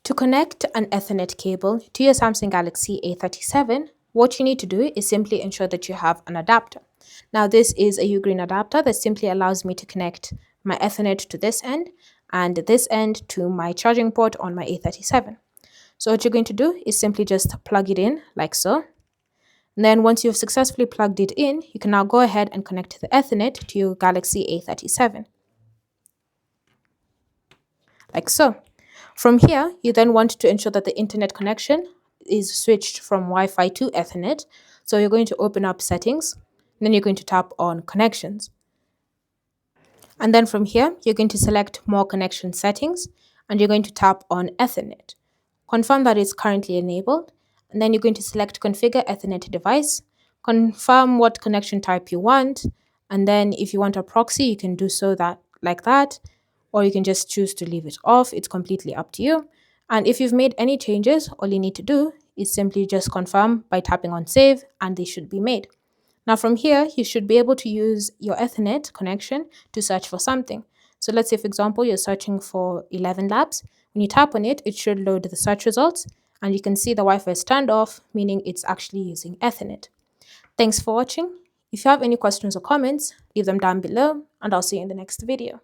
To connect an Ethernet cable to your Samsung Galaxy A37, what you need to do is simply ensure that you have an adapter. Now, this is a U-green adapter that simply allows me to connect my Ethernet to this end and this end to my charging port on my A37. So what you're going to do is simply just plug it in like so. And then once you've successfully plugged it in, you can now go ahead and connect the Ethernet to your Galaxy A37, like so. From here, you then want to ensure that the internet connection is switched from Wi-Fi to Ethernet. So you're going to open up settings, and then you're going to tap on connections. And then from here, you're going to select more connection settings, and you're going to tap on Ethernet. Confirm that it's currently enabled, and then you're going to select configure Ethernet device, confirm what connection type you want, and then if you want a proxy, you can do so like that, or you can just choose to leave it off. It's completely up to you. And if you've made any changes, all you need to do is simply just confirm by tapping on save, and they should be made. Now from here, you should be able to use your Ethernet connection to search for something. So let's say, for example, you're searching for 11 labs. When you tap on it, it should load the search results, and you can see the Wi-Fi is turned off, meaning it's actually using Ethernet. Thanks for watching. If you have any questions or comments, leave them down below, and I'll see you in the next video.